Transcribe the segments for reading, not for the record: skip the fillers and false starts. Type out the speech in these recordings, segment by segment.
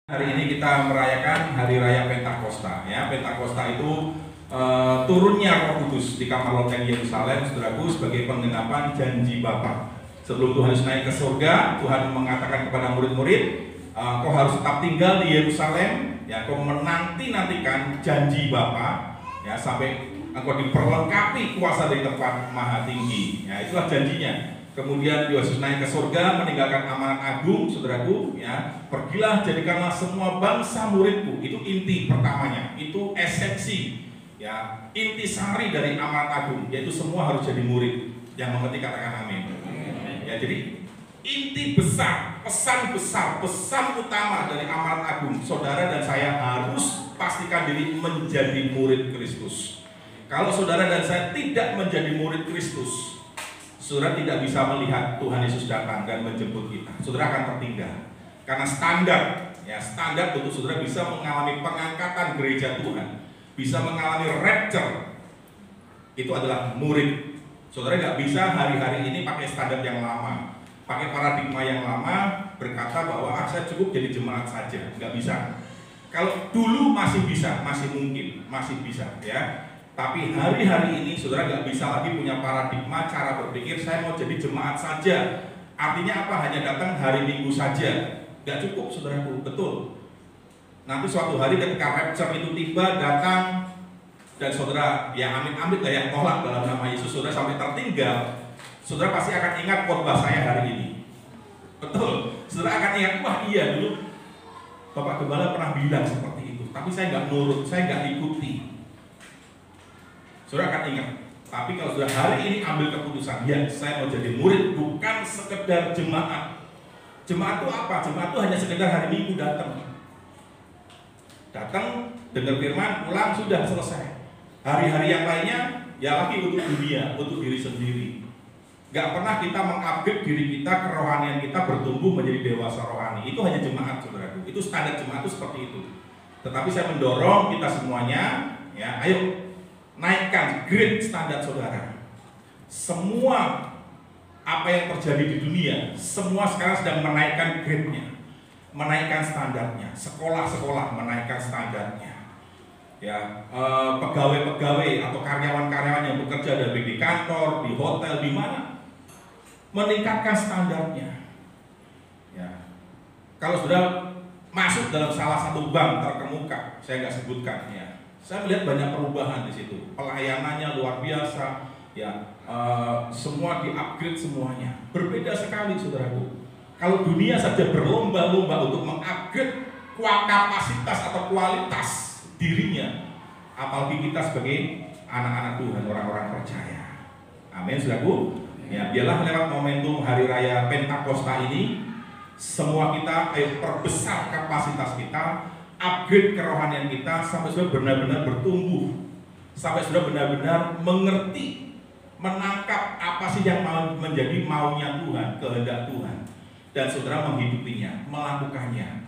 Hari ini kita merayakan Hari Raya Pentakosta. Ya, Pentakosta itu turunnya Roh Kudus di kamar loteng Yerusalem, saudaraku, sebagai penggenapan janji Bapa. Sebelum Tuhan Yesus naik ke surga, Tuhan mengatakan kepada murid-murid, kau harus tetap tinggal di Yerusalem, ya, kau menanti-nantikan janji Bapa, ya, sampai engkau diperlengkapi kuasa dari tempat maha tinggi. Ya, itulah janjinya. Kemudian Yesus naik ke surga, meninggalkan amanat agung, saudaraku, ya, pergilah jadikanlah semua bangsa muridku. Itu inti pertamanya, itu esensi, ya, inti sari dari amanat agung, yaitu semua harus jadi murid. Yang mengerti katakan amin. Ya, jadi inti besar, pesan utama dari amanat agung, saudara dan saya harus pastikan diri menjadi murid Kristus. Kalau saudara dan saya tidak menjadi murid Kristus, saudara tidak bisa melihat Tuhan Yesus datang dan menjemput kita. Saudara akan tertinggal. Karena standar untuk saudara bisa mengalami pengangkatan gereja Tuhan, bisa mengalami rapture, itu adalah murid. Saudara nggak bisa hari-hari ini pakai standar yang lama, pakai paradigma yang lama, berkata bahwa saya cukup jadi jemaat saja. Nggak bisa. Kalau dulu masih bisa, masih mungkin, masih bisa, ya. Tapi hari-hari ini saudara nggak bisa lagi punya paradigma cara berpikir saya mau jadi jemaat saja. Artinya apa? Hanya datang hari Minggu saja. Nggak cukup, saudaraku, betul. Nanti suatu hari ketika rapture itu tiba, datang, dan saudara, ya amit-amit lah yang tolak dalam nama Yesus, saudara sampai tertinggal, saudara pasti akan ingat khotbah saya hari ini. Betul, saudara akan ingat, wah iya dulu Bapak Gembala pernah bilang seperti itu, tapi saya nggak nurut, saya nggak ikuti. Saudara akan ingat. Tapi kalau sudah hari ini ambil keputusan, ya saya mau jadi murid, bukan sekedar jemaat. Jemaat itu apa? Jemaat itu hanya sekedar hari Minggu datang, dengar firman, pulang, sudah selesai. Hari-hari yang lainnya ya lagi untuk dunia, untuk diri sendiri. Gak pernah kita mengupgrade diri kita, kerohanian kita bertumbuh menjadi dewasa rohani. Itu hanya jemaat, saudaraku. Itu standar jemaat itu seperti itu. Tetapi saya mendorong kita semuanya, ya, ayo naikkan grade standar saudara. Semua apa yang terjadi di dunia, semua sekarang sedang menaikkan grade-nya, menaikkan standarnya. Sekolah-sekolah menaikkan standarnya. Ya, pegawai-pegawai atau karyawan-karyawan yang bekerja di kantor, di hotel, di mana, meningkatkan standarnya. Ya, kalau sudah masuk dalam salah satu bank terkemuka, saya nggak sebutkan, ya, saya melihat banyak perubahan di situ. Pelayanannya luar biasa, ya, semua di-upgrade semuanya. Berbeda sekali, saudaraku. Kalau dunia saja berlomba-lomba untuk mengupgrade kapasitas atau kualitas dirinya, apalagi kita sebagai anak-anak Tuhan, orang-orang percaya. Amin, saudaraku. Ya, biarlah lewat momentum Hari Raya Pentakosta ini, semua kita ayo perbesar kapasitas kita, upgrade kerohanian kita sampai sudah benar-benar bertumbuh, sampai sudah benar-benar mengerti, menangkap apa sih yang menjadi maunya Tuhan, kehendak Tuhan, dan saudara menghidupinya, melakukannya.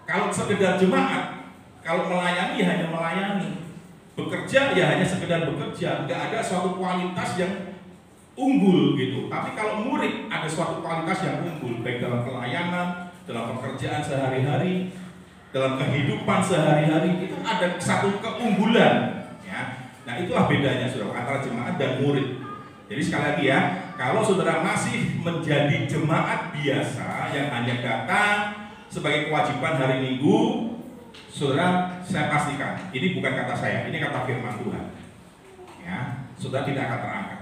Kalau sekedar jemaat, kalau melayani hanya melayani, bekerja ya hanya sekedar bekerja, nggak ada suatu kualitas yang unggul gitu. Tapi kalau murid ada suatu kualitas yang unggul, baik dalam pelayanan, dalam pekerjaan sehari-hari, dalam kehidupan sehari-hari, itu ada satu keunggulan, ya. Nah, itulah bedanya, saudara, antara jemaat dan murid. Jadi sekali lagi ya, kalau saudara masih menjadi jemaat biasa yang hanya datang sebagai kewajiban hari Minggu, saudara, saya pastikan ini bukan kata saya, ini kata firman Tuhan, ya, saudara tidak akan terangkat,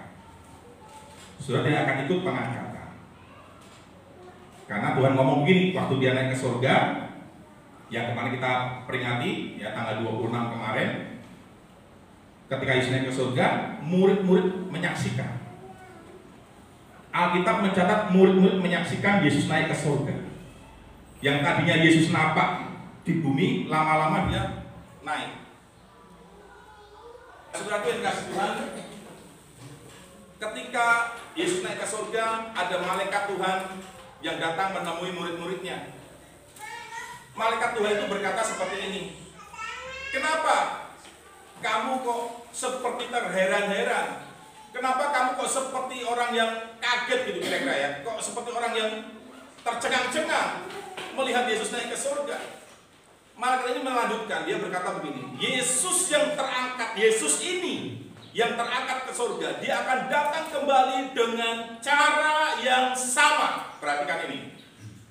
saudara tidak akan ikut pengangkatan. Karena Tuhan ngomong begini waktu dia naik ke surga, yang kemarin kita peringati, ya, tanggal 26 kemarin, ketika Yesus naik ke surga, murid-murid menyaksikan. Alkitab mencatat murid-murid menyaksikan Yesus naik ke surga. Yang tadinya Yesus nampak di bumi, lama-lama dia naik. Saudara yang kasih Tuhan, ketika Yesus naik ke surga, ada malaikat Tuhan yang datang menemui murid-muridnya. Malaikat Tuhan itu berkata seperti ini, kenapa kamu kok seperti terheran-heran? Kenapa kamu kok seperti orang yang kaget gitu kira-kira ya? Kok seperti orang yang tercengang-cengang? melihat Yesus naik ke surga. Malaikat ini melanjutkan, dia berkata begini, Yesus yang terangkat, Yesus ini yang terangkat ke surga, dia akan datang kembali dengan cara yang sama. Perhatikan ini,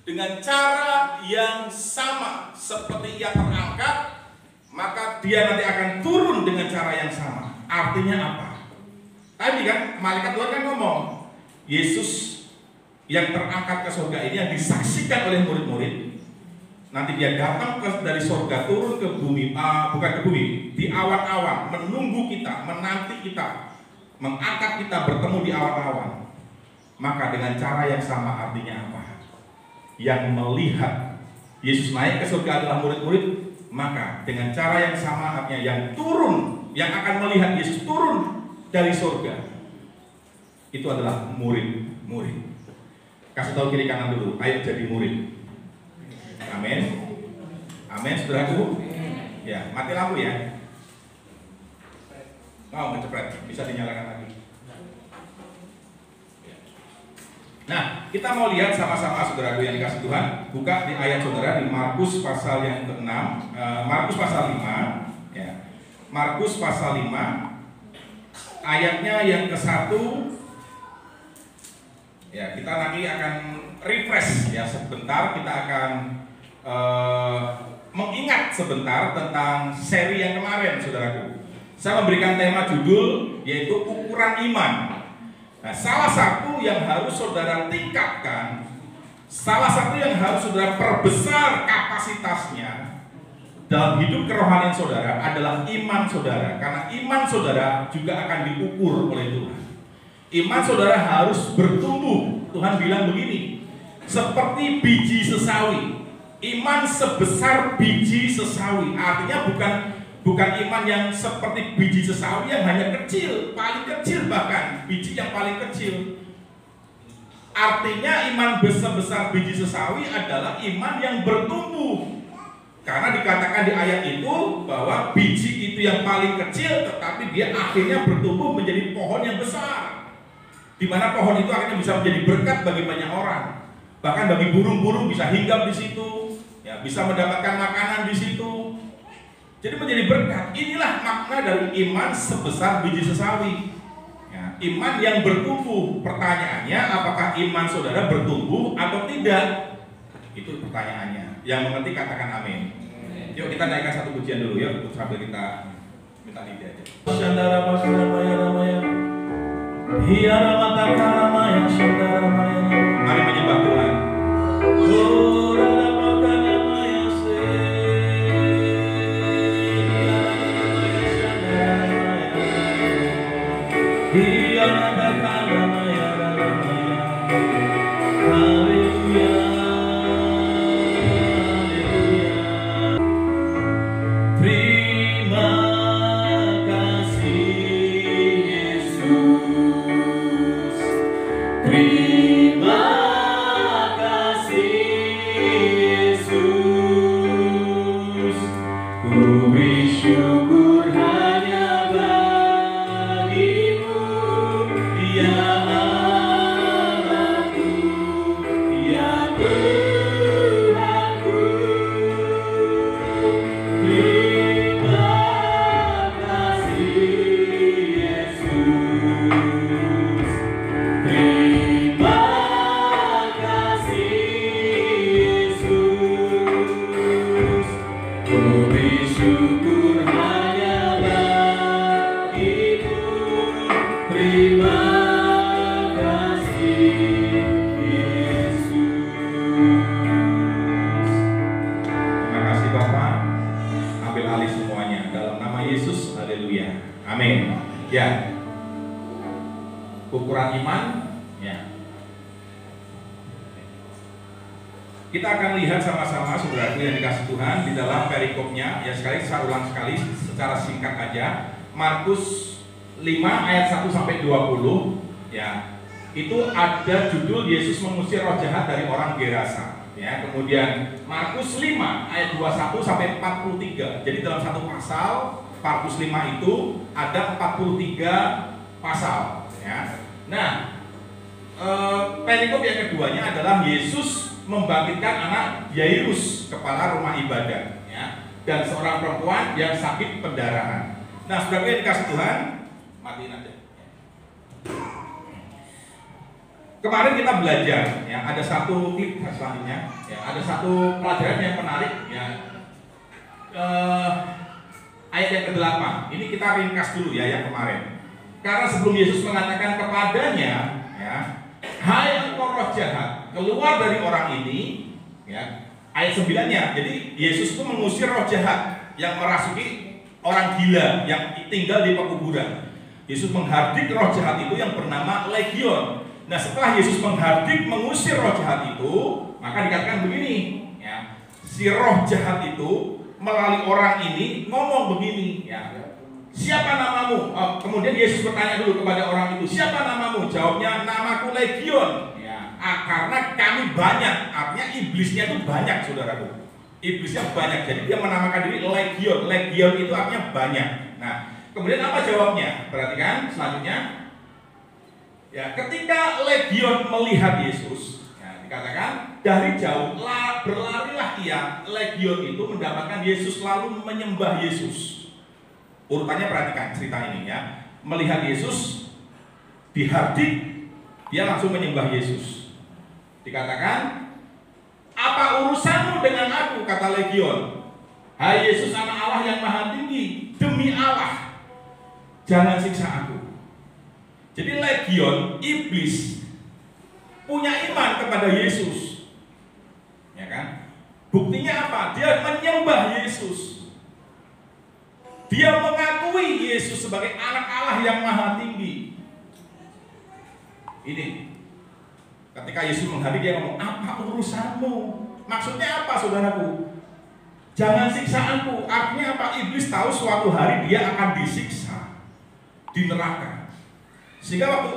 dengan cara yang sama seperti ia terangkat, maka dia nanti akan turun dengan cara yang sama. Artinya apa? Tadi kan malaikat Tuhan kan ngomong, Yesus yang terangkat ke surga ini yang disaksikan oleh murid-murid, nanti dia datang dari surga turun ke bumi, bukan ke bumi, di awan-awan, menunggu kita, menanti kita, mengangkat kita bertemu di awan-awan. Maka dengan cara yang sama artinya apa? Yang melihat Yesus naik ke surga adalah murid-murid, maka dengan cara yang sama artinya yang turun, yang akan melihat Yesus turun dari surga, itu adalah murid-murid. Kasih tahu kiri kanan dulu, ayo jadi murid. Amin. Amin, saudaraku. Ya, mati lampu ya. Kecepret, bisa dinyalakan lagi. Nah, kita mau lihat sama-sama saudaraku yang dikasih Tuhan. Buka di ayat saudara di Markus pasal yang ke-6, Markus pasal 5, ya. Markus pasal 5 ayatnya yang ke-1. Ya, kita nanti akan refresh ya sebentar, kita akan mengingat sebentar tentang seri yang kemarin, saudaraku. Saya memberikan tema judul yaitu ukuran iman. Nah, salah satu yang harus saudara tingkatkan, salah satu yang harus saudara perbesar kapasitasnya dalam hidup kerohanian saudara adalah iman saudara. Karena iman saudara juga akan diukur oleh Tuhan. Iman saudara harus bertumbuh. Tuhan bilang begini, seperti biji sesawi. Iman sebesar biji sesawi, artinya bukan iman yang seperti biji sesawi yang hanya kecil, paling kecil bahkan biji yang paling kecil. Artinya iman sebesar biji sesawi adalah iman yang bertumbuh. Karena dikatakan di ayat itu bahwa biji itu yang paling kecil, tetapi dia akhirnya bertumbuh menjadi pohon yang besar, di mana pohon itu akhirnya bisa menjadi berkat bagi banyak orang. Bahkan bagi burung-burung bisa hinggap di situ, ya, bisa mendapatkan makanan di situ. Jadi menjadi berkat. Inilah makna dari iman sebesar biji sesawi. Ya, iman yang bertumbuh. Pertanyaannya, apakah iman saudara bertumbuh atau tidak? Itu pertanyaannya. Yang mengerti katakan amin. Yuk kita naikkan satu pujian dulu ya, sambil kita minta lidah aja. Mari menyembah Tuhan. Ukuran iman, ya. Kita akan lihat sama-sama saudaraku yang dikasih Tuhan di dalam perikopnya. Ya sekali saya ulang sekali secara singkat aja. Markus 5 ayat 1 sampai 20, ya. Itu ada judul Yesus mengusir roh jahat dari orang Gerasa. Ya, kemudian Markus 5 ayat 21 sampai 43. Jadi dalam satu pasal Markus 5 itu ada 43 pasal, ya. Nah, perikop yang keduanya adalah Yesus membangkitkan anak Yairus, kepala rumah ibadah, ya, dan seorang perempuan yang sakit pendarahan. Nah, saudara yang dikasih Tuhan, matiin aja. Kemarin kita belajar, ya, ada satu klip selanjutnya, ya, ada satu pelajaran yang menarik, ya, ayat yang ke-8. Ini kita ringkas dulu ya yang kemarin. Karena sebelum Yesus mengatakan kepadanya, ya, hai engkau roh jahat, keluar dari orang ini, ya, ayat 9-nya. Jadi Yesus itu mengusir roh jahat yang merasuki orang gila yang tinggal di pekuburan. Yesus menghardik roh jahat itu yang bernama legion. Nah, setelah Yesus menghardik, mengusir roh jahat itu, maka dikatakan begini, ya, si roh jahat itu melalui orang ini ngomong begini, ya, siapa namamu? Kemudian Yesus bertanya dulu kepada orang itu, siapa namamu? Jawabnya, namaku Legion, ya, karena kami banyak. Artinya iblisnya itu banyak, saudaraku. Iblisnya banyak, jadi dia menamakan diri Legion. Legion itu artinya banyak. Nah, kemudian apa jawabnya? Perhatikan selanjutnya. Ya, ketika Legion melihat Yesus, ya, dikatakan dari jauh berlarilah ia. Legion itu mendapatkan Yesus lalu menyembah Yesus. Urutannya perhatikan cerita ini, ya. Melihat Yesus dihardik, dia langsung menyembah Yesus. Dikatakan, apa urusanmu dengan aku, kata Legion. Hai Yesus anak Allah yang maha tinggi, demi Allah jangan siksa aku. Jadi Legion, iblis, punya iman kepada Yesus, ya kan? Buktinya apa? Dia menyembah Yesus. Dia mengakui Yesus sebagai anak Allah yang maha tinggi. Ini, ketika Yesus menghadir, dia ngomong, apa urusanmu? Maksudnya apa, saudaraku? Jangan siksa aku. Artinya apa? Iblis tahu suatu hari dia akan disiksa di neraka. Sehingga waktu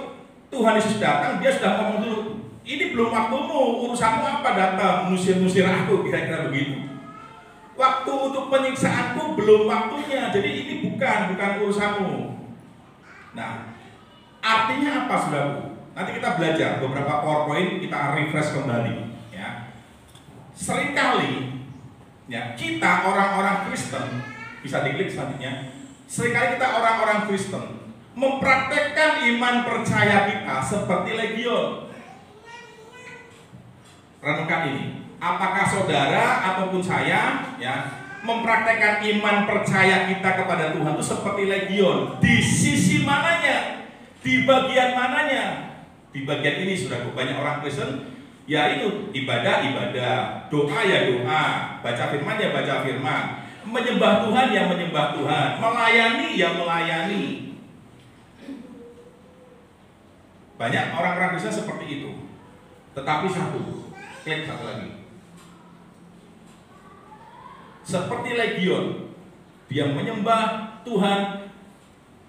Tuhan Yesus datang, dia sudah ngomong dulu, ini belum waktumu, urusanmu apa datang, musir-musir aku, kira-kira begitu. Waktu untuk penyiksaanku belum waktunya, jadi ini bukan urusanmu. Nah, artinya apa, saudaraku? Nanti kita belajar beberapa PowerPoint, kita refresh kembali, ya. Seringkali, ya, kita orang-orang Kristen, bisa diklik selanjutnya. Seringkali kita orang-orang Kristen mempraktekkan iman percaya kita seperti Legion. Renungkan ini. Apakah saudara ataupun saya, ya, mempraktekkan iman percaya kita kepada Tuhan itu seperti Legion? Di sisi mananya? Di bagian mananya? Di bagian ini, saudara. Banyak orang Kristen, ya itu ibadah, doa ya doa, baca firman ya baca firman, menyembah Tuhan ya menyembah Tuhan, melayani ya melayani. Banyak orang-orang Kristen seperti itu. Tetapi klik satu lagi. Seperti Legion, dia menyembah Tuhan,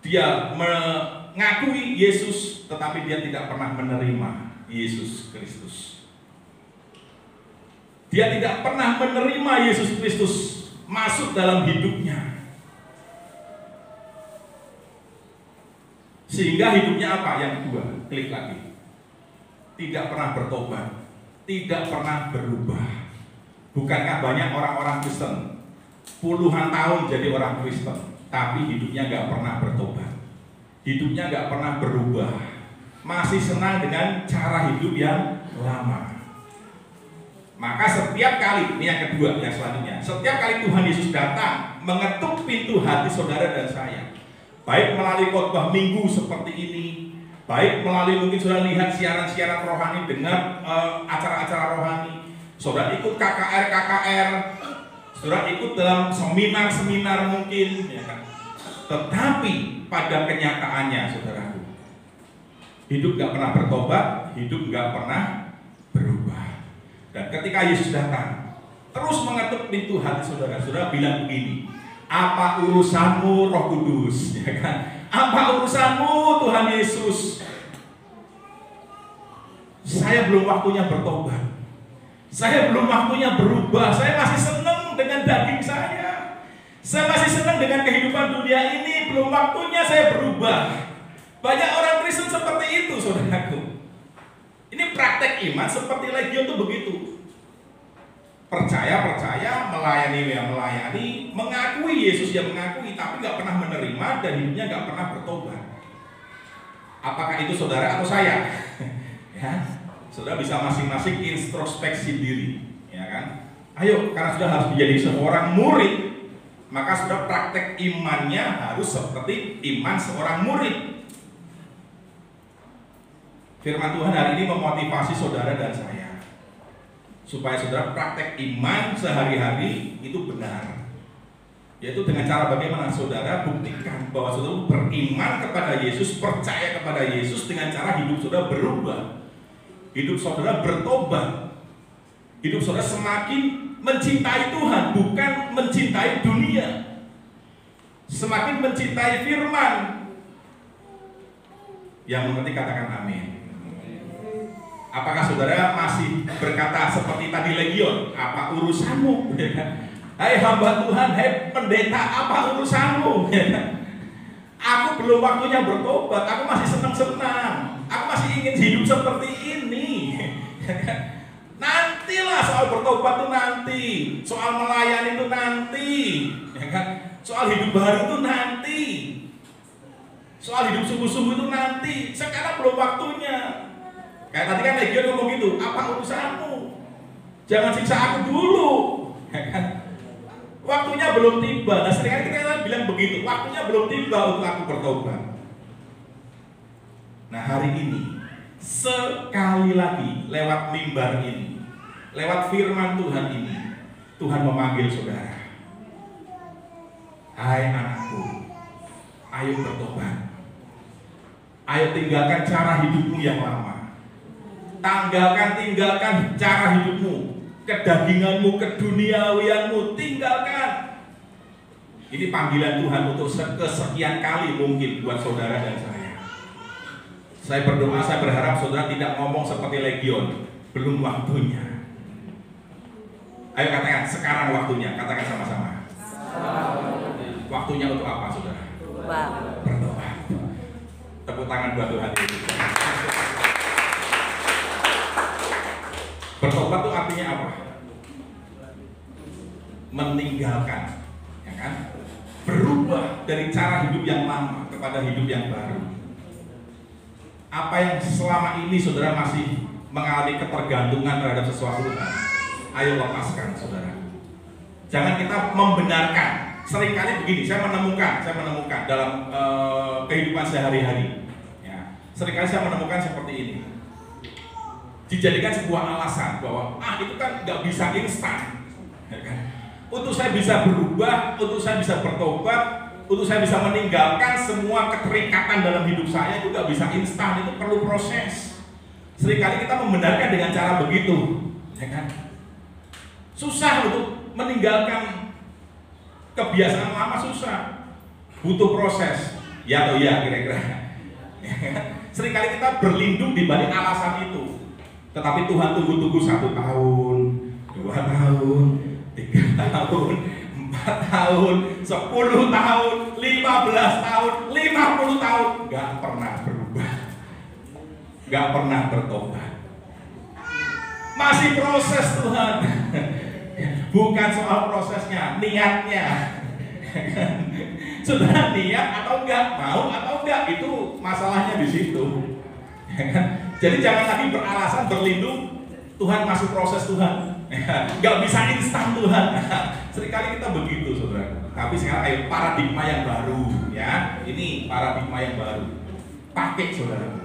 dia mengakui Yesus, tetapi dia tidak pernah menerima Yesus Kristus. Dia tidak pernah menerima Yesus Kristus masuk dalam hidupnya. Sehingga hidupnya apa? Yang kedua, klik lagi. Tidak pernah bertobat, tidak pernah berubah. Bukankah banyak orang-orang Kristen puluhan tahun jadi orang Kristen, tapi hidupnya nggak pernah bertobat, hidupnya nggak pernah berubah, masih senang dengan cara hidup yang lama. Maka setiap kali, ini yang kedua, yang selanjutnya, setiap kali Tuhan Yesus datang mengetuk pintu hati saudara dan saya, baik melalui khotbah minggu seperti ini, baik melalui mungkin saudara lihat siaran-siaran rohani, dengar acara-acara rohani, saudara ikut KKR, saudara ikut dalam seminar-seminar mungkin, ya kan? Tetapi pada kenyataannya, saudaraku, hidup gak pernah bertobat, hidup gak pernah berubah. Dan ketika Yesus datang, terus mengetuk pintu hati saudara, saudara bilang begini, apa urusanmu Roh Kudus, ya kan? Apa urusanmu Tuhan Yesus? Saya belum waktunya bertobat. Saya belum waktunya berubah. Saya masih senang dengan daging saya. Saya masih senang dengan kehidupan dunia ini. Belum waktunya saya berubah. Banyak orang Kristen seperti itu, saudaraku. Ini praktek iman seperti Legion itu begitu. percaya, melayani, mengakui Yesus yang mengakui, tapi nggak pernah menerima dan hidupnya nggak pernah bertobat. Apakah itu saudara atau saya? Ya, saudara bisa masing-masing introspeksi diri, ya kan? Ayo, karena sudah harus menjadi seorang murid, maka sudah praktek imannya harus seperti iman seorang murid. Firman Tuhan hari ini memotivasi saudara dan saya supaya saudara praktek iman sehari-hari itu benar, yaitu dengan cara bagaimana saudara buktikan bahwa saudara beriman kepada Yesus, percaya kepada Yesus dengan cara hidup saudara berubah, hidup saudara bertobat, hidup saudara semakin mencintai Tuhan, bukan mencintai dunia, semakin mencintai firman. Yang mengerti katakan amin. Apakah saudara masih berkata seperti tadi Legion, apa urusanmu? Hai hamba Tuhan, hai pendeta, apa urusanmu? Aku belum waktunya bertobat, aku masih senang-senang, aku masih ingin hidup seperti ini. Nantilah soal bertobat itu nanti, soal melayani itu nanti, ya kan? Soal hidup baru itu nanti, soal hidup sungguh-sungguh itu nanti. Sekarang belum waktunya. Kayak tadi kan Legion ngomong gitu, apa urusanmu? Jangan siksa aku dulu, ya kan? Waktunya belum tiba. Nah seringkali kita bilang begitu, waktunya belum tiba untuk aku bertobat. Nah hari ini sekali lagi lewat mimbar ini, lewat firman Tuhan ini, Tuhan memanggil saudara. Hai anakku, ayo bertobat. Ayo tinggalkan cara hidupmu yang lama. Tinggalkan cara hidupmu, kedaginganmu, keduniawianmu, tinggalkan. Ini panggilan Tuhan untuk kesekian kali mungkin buat saudara dan saya. Saya berdoa, saya berharap saudara tidak ngomong seperti Legion, belum waktunya. Ayo katakan, sekarang waktunya, katakan sama-sama. Waktunya untuk apa saudara? Bertobat. Tepuk tangan buat Tuhan Yesus. Bertobat itu artinya apa? Meninggalkan, ya kan? Berubah dari cara hidup yang lama kepada hidup yang baru. Apa yang selama ini saudara masih mengalami ketergantungan terhadap sesuatu, ayo lepaskan saudara. Jangan kita membenarkan. Seringkali begini, saya menemukan dalam kehidupan sehari-hari. Ya, seringkali saya menemukan seperti ini. Dijadikan sebuah alasan bahwa itu kan nggak bisa instan, ya kan? Untuk saya bisa berubah, untuk saya bisa bertobat, untuk saya bisa meninggalkan semua keterikatan dalam hidup saya itu nggak bisa instan, itu perlu proses. Seringkali kita membenarkan dengan cara begitu, ya kan? Susah untuk meninggalkan kebiasaan lama, susah, butuh proses, ya atau ya kira-kira. Seringkali kita berlindung di balik alasan itu. Tetapi Tuhan tunggu-tunggu 1 tahun, 2 tahun, 3 tahun, 4 tahun, 10 tahun, 15 tahun, 50 tahun, gak pernah berubah, gak pernah bertobat. Masih proses Tuhan. Bukan soal prosesnya, niatnya. Sudah niat atau enggak, mau atau enggak, itu masalahnya di situ. Jadi jangan lagi beralasan berlindung, Tuhan masih proses Tuhan, nggak bisa instan Tuhan. Seringkali kita begitu saudara. Tapi sekarang ayo paradigma yang baru, ya. Ini paradigma yang baru. Pakai saudara.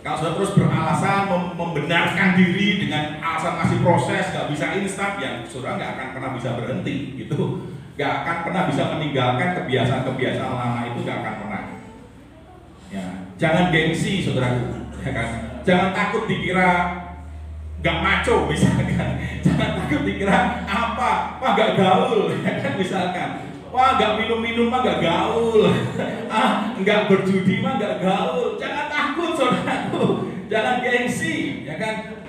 Kalau saudara terus beralasan membenarkan diri dengan alasan masih proses, nggak bisa instan, ya saudara nggak akan pernah bisa berhenti, gitu. Nggak akan pernah bisa meninggalkan kebiasaan-kebiasaan lama itu, nggak akan pernah. Ya, jangan gengsi saudaraku. Ya kan? Jangan takut dikira gak maco misalkan. Jangan takut dikira apa, wah gak gaul, ya kan misalkan. Wah gak minum-minum mah gak gaul. Gak berjudi mah gak gaul. Jangan takut saudaraku. Jangan gengsi, ya kan.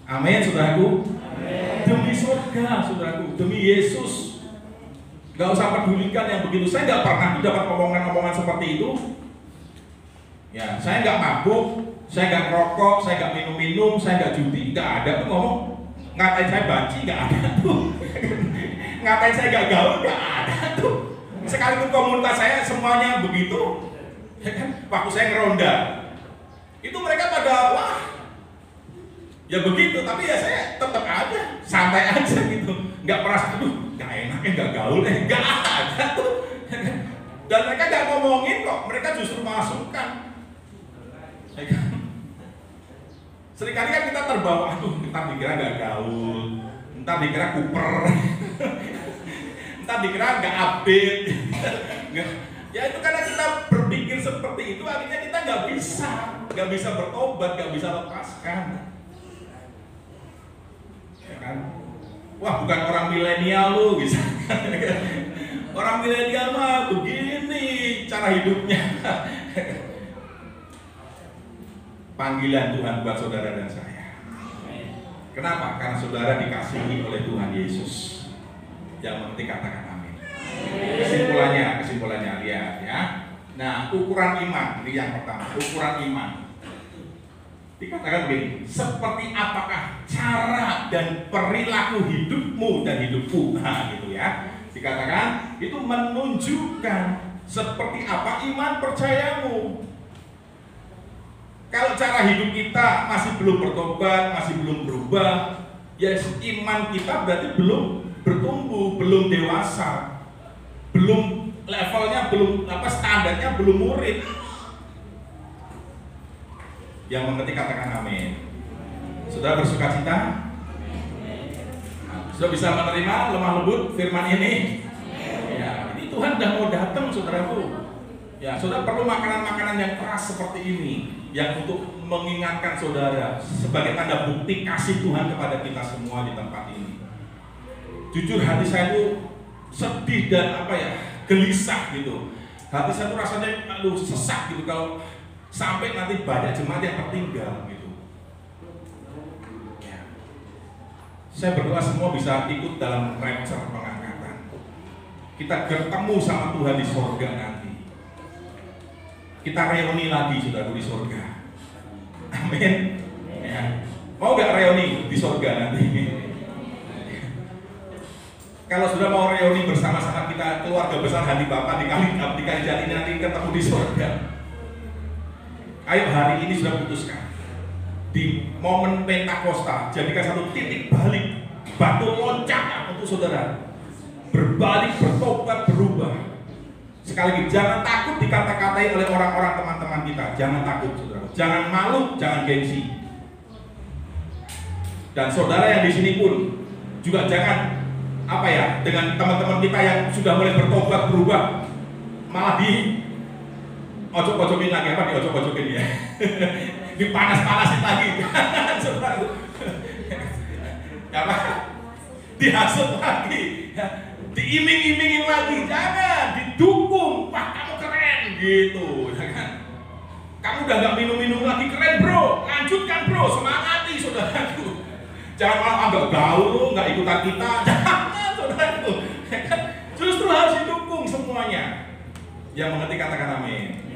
Amin saudaraku. Amin. Demi surga saudaraku, demi Yesus. Gak usah pedulikan yang begitu. Saya gak pernah dapat omongan-omongan seperti itu. Ya, saya nggak mabuk, saya nggak ngerokok, saya nggak minum-minum, saya nggak judi, nggak ada tuh ngomong Ngatain saya banci nggak ada tuh. Ngatain saya nggak gaul nggak ada tuh. Sekalipun komunitas saya semuanya begitu, ya kan? Waktu saya ngeronda, itu mereka pada wah, ya begitu. Tapi ya saya tetap aja santai aja gitu, nggak merasa aduh nggak enaknya nggak gaul, nggak ada tuh. Dan mereka nggak ngomongin kok, mereka justru masukkan. Ya kan? Seringkali kan kita terbawa, aduh, ntar dikira nggak gaul, ntar dikira kuper, ntar dikira nggak update. Ya itu karena kita berpikir seperti itu, akhirnya kita nggak bisa bertobat, nggak bisa lepaskan. Ya kan? Wah, bukan orang milenial lu, bisa. Orang milenial mah begini cara hidupnya. Panggilan Tuhan buat saudara dan saya. Kenapa? Karena saudara dikasihi oleh Tuhan Yesus. Yang penting katakan amin. Kesimpulannya lihat ya. Nah, ukuran iman ini yang pertama. Ukuran iman. Dikatakan begini, seperti apakah cara dan perilaku hidupmu dan hidupku? Nah, gitu ya. Dikatakan itu menunjukkan seperti apa iman percayamu. Kalau cara hidup kita masih belum bertobat, masih belum berubah, ya iman kita berarti belum bertumbuh, belum dewasa, belum levelnya, belum standarnya belum murid. Yang mengerti katakan amin. Sudah bersuka cita? Sudah bisa menerima lemah lembut firman ini? Ya, ini Tuhan sudah mau datang, saudaraku. Ya, saudara perlu makanan-makanan yang keras seperti ini, yang untuk mengingatkan saudara sebagai tanda bukti kasih Tuhan kepada kita semua di tempat ini. Jujur hati saya itu sedih dan gelisah gitu. Hati saya itu rasanya sesak gitu kalau sampai nanti banyak jemaat yang tertinggal gitu. Ya. Saya berdoa semua bisa ikut dalam rapture pengangkatan. Kita ketemu sama Tuhan di surga nanti. Kita reuni lagi saudara di surga. Amin. Ya. Mau gak reuni di surga nanti? Kalau sudah mau reuni bersama-sama kita keluarga besar Hadi Bapa di kali Jati nanti ketemu di surga. Ayo hari ini sudah putuskan. Di momen Pentakosta jadikan satu titik balik, batu loncatnya untuk saudara. Berbalik, bertobat, berubah. Sekali lagi, jangan takut dikata-katai oleh orang-orang teman-teman kita. Jangan takut, saudara. Jangan malu, jangan gengsi. Dan saudara yang di sini pun juga jangan dengan teman-teman kita yang sudah mulai bertobat, berubah, malah di ojok-ojokin lagi, diojok-ojokin ya. Dipanas-panasin lagi. Saudara. Dihasut lagi. Diiming-imingin lagi, jangan didukung, wah kamu keren gitu, jangan. Kamu udah nggak minum-minum lagi, keren bro, lanjutkan bro, semangati saudaraku. Jangan malah anggap gaul, nggak ikutan kita, jangan saudaraku. Justru harus didukung semuanya. Yang mengerti katakan amin.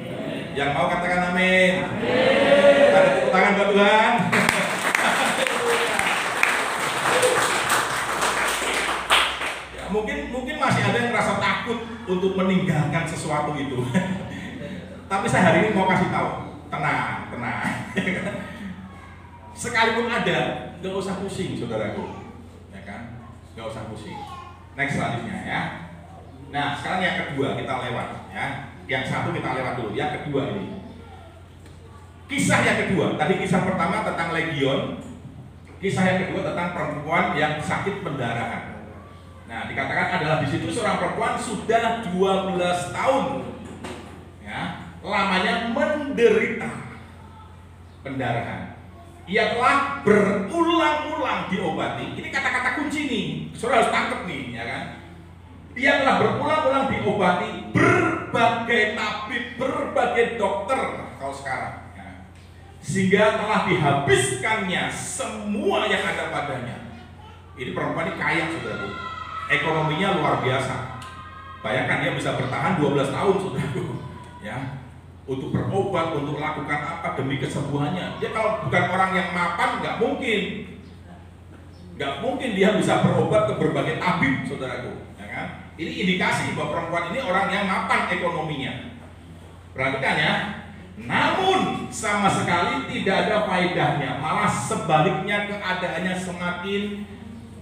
Yang mau katakan amin. Ada tepuk tangan buat Tuhan. Mungkin masih ada yang merasa takut untuk meninggalkan sesuatu itu. Tapi saya hari ini mau kasih tahu, tenang. Sekalipun ada, nggak usah pusing, saudaraku, ya kan? Nggak usah pusing. Next selanjutnya ya. Nah sekarang yang kedua kita lewat, ya. Yang satu kita lewat dulu, yang kedua ini. Kisah yang kedua, tadi kisah pertama tentang legion, kisah yang kedua tentang perempuan yang sakit pendarahan. Nah, dikatakan adalah di situ seorang perempuan sudah 12 tahun, ya, lamanya menderita pendarahan. Ia telah berulang-ulang diobati. Ini kata-kata kunci nih, saudara harus tangkap nih, ya kan? Ia telah berulang-ulang diobati berbagai tabib, berbagai dokter kalau sekarang, ya. Sehingga telah dihabiskannya semua yang ada padanya. Ini perempuan ini kaya, saudara. Ekonominya luar biasa. Bayangkan dia bisa bertahan 12 tahun, saudaraku, ya, untuk berobat, untuk lakukan apa demi kesembuhannya. Dia kalau bukan orang yang mapan nggak mungkin Nggak mungkin dia bisa berobat ke berbagai tabib, saudaraku, ya kan? Ini indikasi bahwa perempuan ini orang yang mapan ekonominya. Perhatikan ya. Namun sama sekali tidak ada faedahnya, malah sebaliknya keadaannya semakin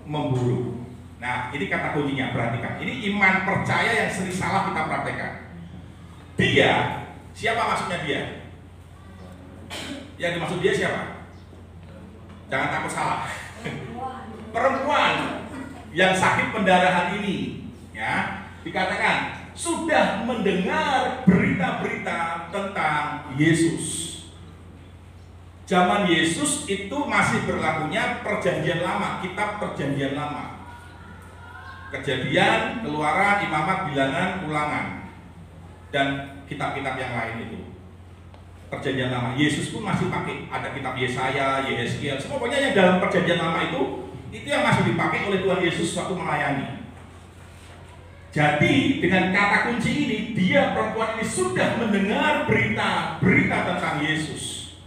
memburuk. Nah, ini kata kuncinya, perhatikan. Ini iman percaya yang sering salah kita praktekkan. Dia, siapa maksudnya dia? Yang dimaksud dia siapa? Jangan takut salah. Perempuan yang sakit pendarahan ini, ya, dikatakan sudah mendengar berita-berita tentang Yesus. Zaman Yesus itu masih berlakunya perjanjian lama, kitab perjanjian lama. Kejadian, Keluaran, Imamat, Bilangan, Ulangan, dan kitab-kitab yang lain itu. Perjanjian lama, Yesus pun masih pakai, ada kitab Yesaya, Yehezkiel, pokoknya yang dalam perjanjian lama itu yang masih dipakai oleh Tuhan Yesus waktu melayani. Jadi dengan kata kunci ini, dia perempuan ini sudah mendengar berita tentang Yesus.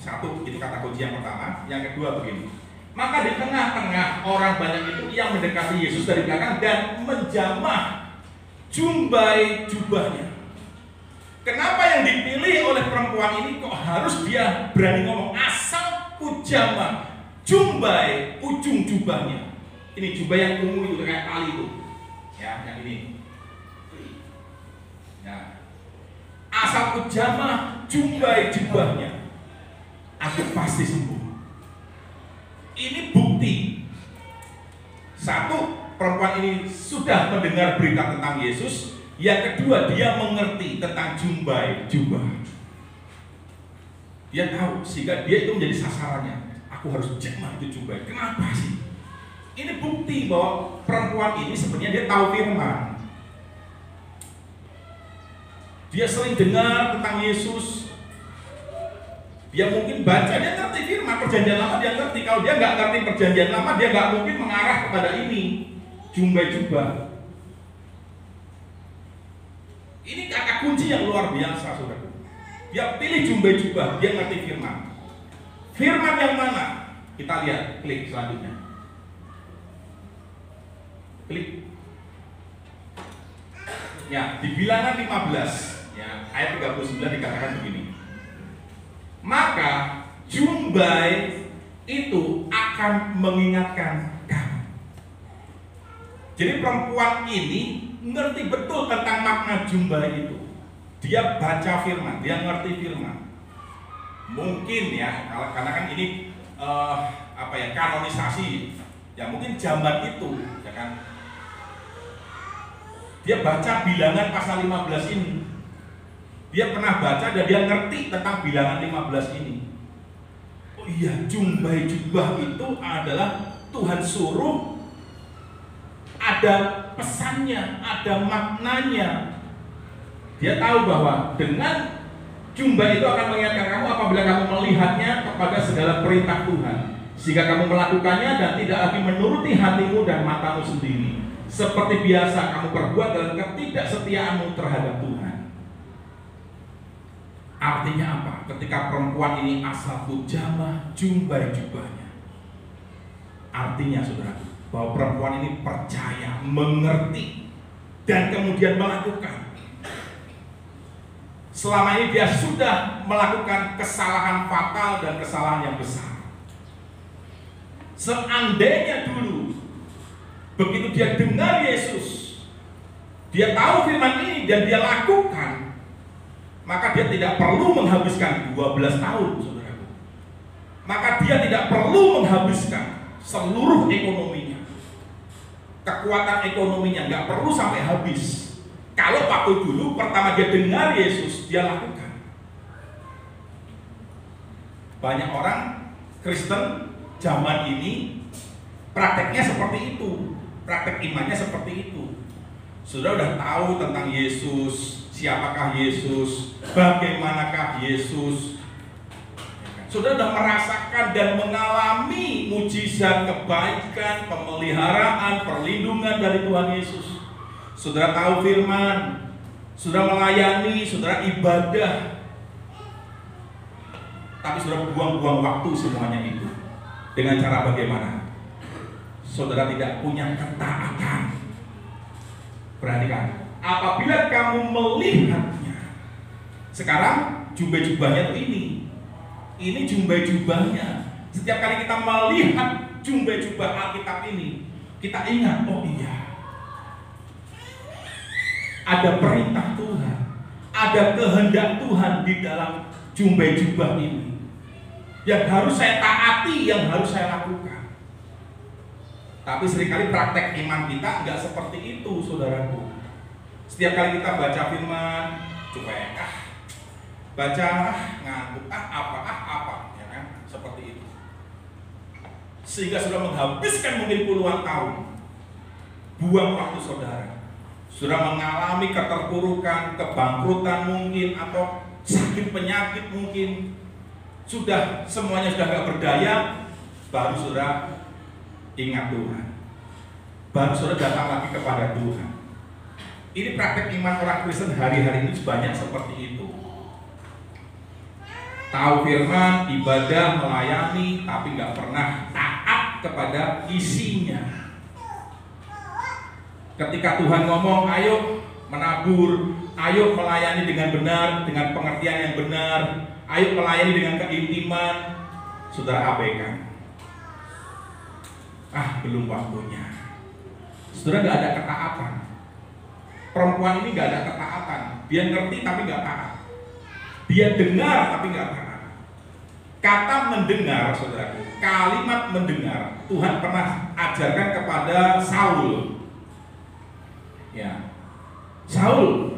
Satu, itu kata kunci yang pertama. Yang kedua begini, maka di tengah-tengah orang banyak itu yang mendekati Yesus dari belakang dan menjamah jumbai jubahnya. Kenapa yang dipilih oleh perempuan ini kok harus dia berani ngomong asal kujamah jumbai ujung jubahnya? Ini jubah yang ungu itu kayak tali itu. Ya, yang ini. Ya. Asal kujamah jumbai jubahnya, aku pasti sembuh. Ini bukti. Satu, perempuan ini sudah mendengar berita tentang Yesus. Yang kedua, dia mengerti tentang jumbai jubah. Dia tahu, sehingga dia itu menjadi sasarannya. Aku harus jamah itu jumbai. Kenapa sih? Ini bukti bahwa perempuan ini sebenarnya dia tahu firman. Dia sering dengar tentang Yesus. Dia mungkin baca, dia ngerti firman perjanjian lama, dia ngerti. Kalau dia nggak ngerti perjanjian lama, dia nggak mungkin mengarah kepada ini, jumbai jubah. Ini kata kunci yang luar biasa, saudara. Dia pilih jumbai jubah, dia ngerti firman. Firman yang mana? Kita lihat, klik selanjutnya. Klik. Ya, di Bilangan 15, ya, ayat 39 dikatakan begini. Maka jumbai itu akan mengingatkan kamu. Jadi perempuan ini ngerti betul tentang makna jumbai itu. Dia baca firman, dia ngerti firman. Mungkin ya, karena kan ini kanonisasi. Ya mungkin zaman itu, ya kan. Dia baca Bilangan pasal 15 ini. Dia pernah baca dan dia ngerti tentang Bilangan 15 ini. Oh iya, jumbai jubah itu adalah Tuhan suruh, ada pesannya, ada maknanya. Dia tahu bahwa dengan jumbai itu akan mengingatkan kamu apabila kamu melihatnya kepada segala perintah Tuhan, sehingga kamu melakukannya dan tidak lagi menuruti hatimu dan matamu sendiri, seperti biasa kamu perbuat dalam ketidaksetiaanmu terhadap Tuhan. Artinya apa? Ketika perempuan ini asal jamah jumbai jubahnya, artinya saudara, bahwa perempuan ini percaya, mengerti, dan kemudian melakukan. Selama ini dia sudah melakukan kesalahan fatal dan kesalahan yang besar. Seandainya dulu begitu dia dengar Yesus, dia tahu firman ini dan dia lakukan, maka dia tidak perlu menghabiskan 12 tahun, saudaraku. Maka dia tidak perlu menghabiskan seluruh ekonominya, kekuatan ekonominya, nggak perlu sampai habis. Kalau waktu dulu pertama dia dengar Yesus, dia lakukan. Banyak orang Kristen zaman ini prakteknya seperti itu, praktek imannya seperti itu. Sudah tahu tentang Yesus, siapakah Yesus, bagaimanakah Yesus. Sudah merasakan dan mengalami mujizat, kebaikan, pemeliharaan, perlindungan dari Tuhan Yesus. Saudara tahu firman, sudah melayani, saudara ibadah, tapi sudah buang-buang waktu semuanya itu. Dengan cara bagaimana? Saudara tidak punya ketaatan. Perhatikan, apabila kamu melihatnya, sekarang jubah-jubahnya tuh ini jubah-jubahnya. Setiap kali kita melihat jubah-jubah Alkitab ini, kita ingat, oh iya, ada perintah Tuhan, ada kehendak Tuhan di dalam jubah-jubah ini yang harus saya taati, yang harus saya lakukan. Tapi seringkali praktek iman kita nggak seperti itu, saudaraku. Setiap kali kita baca firman, cuek, baca, ngantuk, apa, ya kan? Seperti itu. Sehingga sudah menghabiskan mungkin puluhan tahun, buang waktu saudara. Sudah mengalami keterpurukan, kebangkrutan mungkin, atau sakit penyakit mungkin. Sudah semuanya sudah gak berdaya, baru saudara ingat Tuhan, baru saudara datang lagi kepada Tuhan. Ini praktek iman orang Kristen hari-hari ini banyak seperti itu. Tahu firman, ibadah, melayani, tapi gak pernah taat kepada isinya. Ketika Tuhan ngomong, ayo menabur, ayo melayani dengan benar, dengan pengertian yang benar, ayo melayani dengan keintiman, saudara abaikan. Belum waktunya. Saudara gak ada ketaatan. Perempuan ini gak ada ketaatan. Dia ngerti tapi gak taat. Dia dengar tapi gak taat. Kata mendengar, saudara, kalimat mendengar, Tuhan pernah ajarkan kepada Saul. Ya, Saul,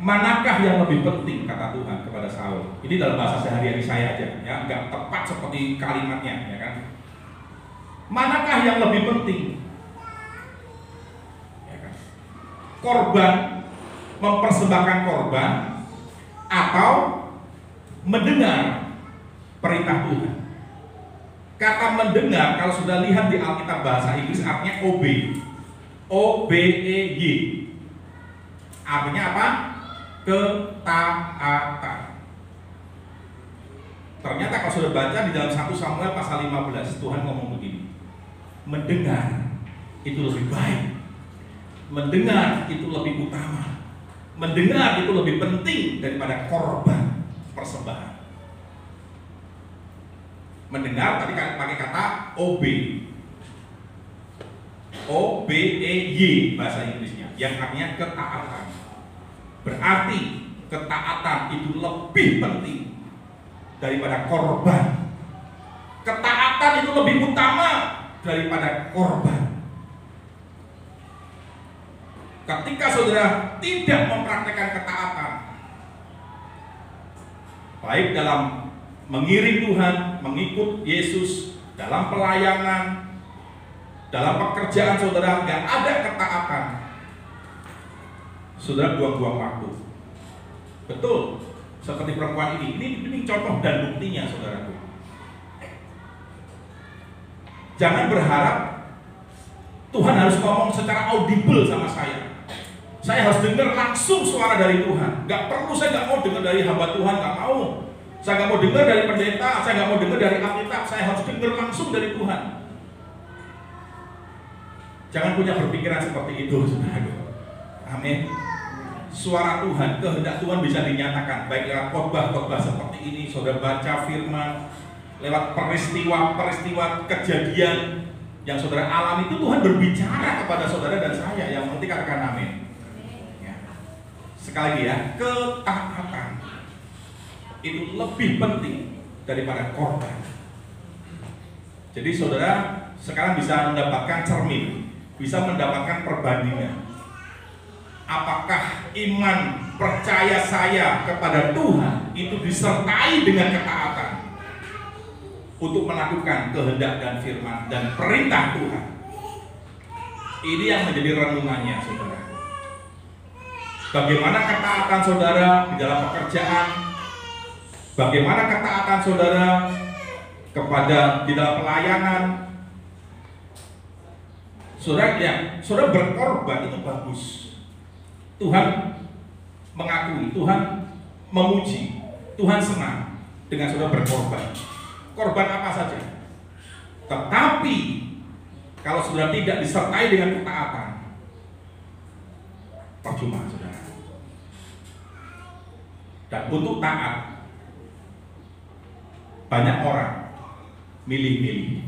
manakah yang lebih penting, kata Tuhan kepada Saul. Ini dalam bahasa sehari-hari saya aja, ya, nggak tepat seperti kalimatnya, ya kan? Manakah yang lebih penting? Ya kan? Korban, mempersembahkan korban, atau mendengar perintah Tuhan. Kata mendengar, kalau sudah lihat di Alkitab bahasa Inggris, artinya obey. O-B-E-Y. Artinya apa? Ketaatan. Ternyata kalau sudah baca di dalam 1 Samuel pasal 15, Tuhan ngomong begini. Mendengar itu lebih baik. Mendengar itu lebih utama. Mendengar itu lebih penting daripada korban persembahan. Mendengar tadi pakai kata obey. O-B-E-Y bahasa Inggrisnya, yang artinya ketaatan. Berarti ketaatan itu lebih penting daripada korban. Ketaatan itu lebih utama daripada korban. Ketika saudara tidak mempraktekkan ketaatan, baik dalam mengiring Tuhan, mengikut Yesus, dalam pelayanan, dalam pekerjaan saudara, nggak ada ketaatan, saudara buang-buang waktu. Betul, seperti perempuan ini contoh dan buktinya, saudaraku. Jangan berharap Tuhan harus ngomong secara audible sama saya. Saya harus dengar langsung suara dari Tuhan. Nggak perlu, saya nggak mau dengar dari hamba Tuhan, nggak mau. Saya nggak mau dengar dari pendeta, saya nggak mau dengar dari Alkitab. Saya harus dengar langsung dari Tuhan. Jangan punya berpikiran seperti itu, saudara. Amin. Suara Tuhan, kehendak Tuhan bisa dinyatakan baik lewat khotbah-khotbah seperti ini, saudara baca firman, lewat peristiwa-peristiwa kejadian yang saudara alami itu, Tuhan berbicara kepada saudara dan saya. Yang penting katakan amin. Ya. Sekali lagi ya, ketaatan itu lebih penting daripada korban. Jadi saudara sekarang bisa mendapatkan cermin, bisa mendapatkan perbandingan. Apakah iman percaya saya kepada Tuhan itu disertai dengan ketaatan untuk melakukan kehendak dan firman dan perintah Tuhan? Ini yang menjadi renungannya, saudara. Bagaimana ketaatan saudara di dalam pekerjaan? Bagaimana ketaatan saudara kepada di dalam pelayanan? Saudara berkorban itu bagus. Tuhan mengakui, Tuhan memuji, Tuhan senang dengan saudara berkorban. Korban apa saja? Tetapi kalau saudara tidak disertai dengan ketaatan, percuma saudara. Dan untuk taat, banyak orang milih-milih.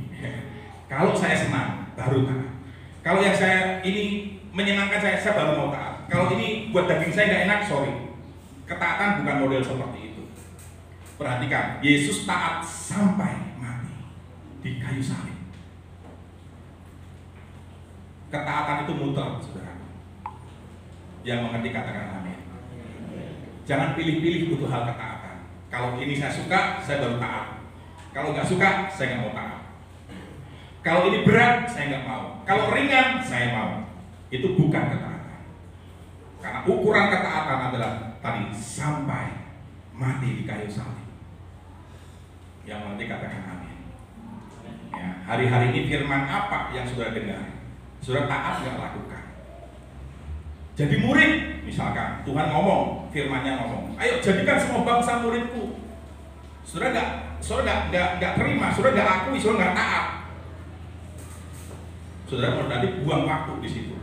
Kalau saya senang, baru taat. Kalau yang saya ini menyenangkan saya baru mau taat. Kalau ini buat daging saya nggak enak, sorry. Ketaatan bukan model seperti itu. Perhatikan, Yesus taat sampai mati di kayu salib. Ketaatan itu mutlak, saudara. Yang mengerti katakan amin. Jangan pilih-pilih untuk hal ketaatan. Kalau ini saya suka, saya baru taat. Kalau nggak suka, saya nggak mau taat. Kalau ini berat, saya nggak mau. Kalau ringan, saya mau. Itu bukan ketaatan. Karena ukuran ketaatan adalah tadi sampai mati di kayu salib. Yang mengerti katakan amin. Ya, hari-hari ini firman apa yang saudara dengar? Saudara taat nggak lakukan? Jadi murid, misalkan Tuhan ngomong, firman-Nya ngomong, ayo jadikan semua bangsa muridku. Saudara nggak terima, saudara nggak akui, saudara nggak taat. Saudara mau tadi buang waktu di situ.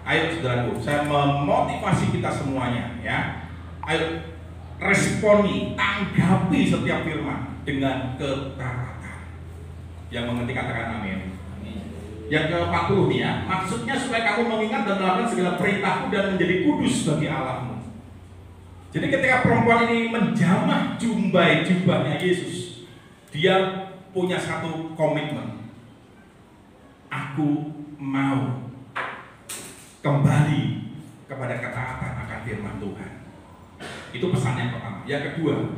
Ayo saudaraku, saya memotivasi kita semuanya, ya. Ayo responi, tanggapi setiap firman dengan ketaatan. Yang mengerti katakan amin. Yang ke-40 nih ya, maksudnya supaya kamu mengingat dan melakukan segala perintahku dan menjadi kudus bagi Allahmu. Jadi ketika perempuan ini menjamah jubahnya Yesus, dia punya satu komitmen. Aku mau kembali kepada ketaatan akan firman Tuhan. Itu pesan yang pertama. Yang kedua,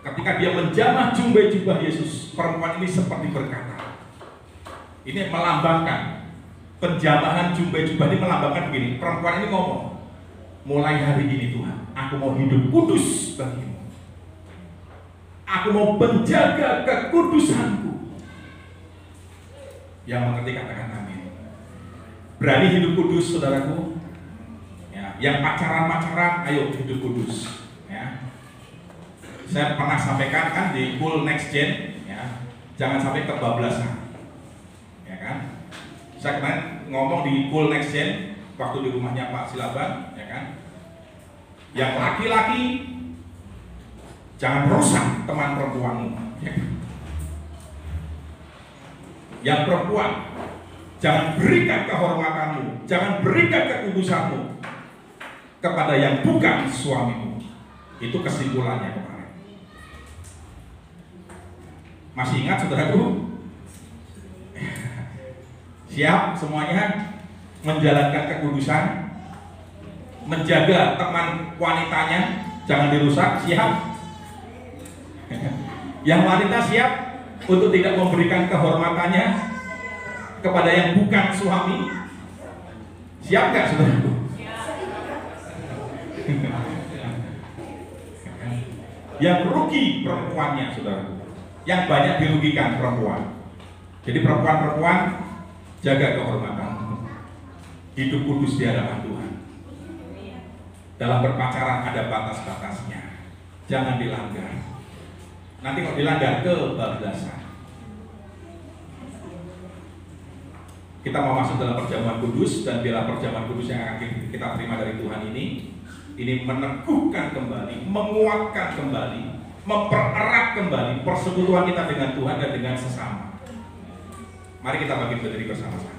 ketika dia menjamah jubah Yesus, perempuan ini seperti berkata, ini melambangkan penjamahan jubah ini melambangkan begini. Perempuan ini ngomong, mulai hari ini Tuhan, aku mau hidup kudus bagimu. Aku mau menjaga kekudusanku. Yang mengerti katakan amin. Berani hidup kudus, saudaraku. Ya, yang pacaran, ayo hidup kudus. Ya. Saya pernah sampaikan kan di Cool Next Gen, ya, jangan sampai kebablasan. Ya kan? Saya kemarin ngomong di Cool Next Gen waktu di rumahnya Pak Silaban, ya kan? Yang laki-laki jangan rusak teman perempuanmu. Ya kan? Yang perempuan jangan berikan kehormatanmu, jangan berikan kekudusanmu kepada yang bukan suamimu. Itu kesimpulannya kemarin. Masih ingat saudaraku? Siap semuanya menjalankan kekudusan, menjaga teman wanitanya jangan dirusak, siap? Yang wanita siap untuk tidak memberikan kehormatannya kepada yang bukan suami? Siap nggak saudaraku? Yang rugi perempuannya, saudaraku. Yang banyak dirugikan perempuan. Jadi perempuan-perempuan jaga kehormatan, hidup kudus di hadapan Tuhan. Dalam berpacaran ada batas-batasnya, jangan dilanggar. Nanti kalau dilanggar kebablasan. Kita mau masuk dalam perjamuan kudus, dan bila perjamuan kudus yang akan kita terima dari Tuhan ini meneguhkan kembali, menguatkan kembali, mempererat kembali persekutuan kita dengan Tuhan dan dengan sesama. Mari kita bagi berdiri bersama-sama.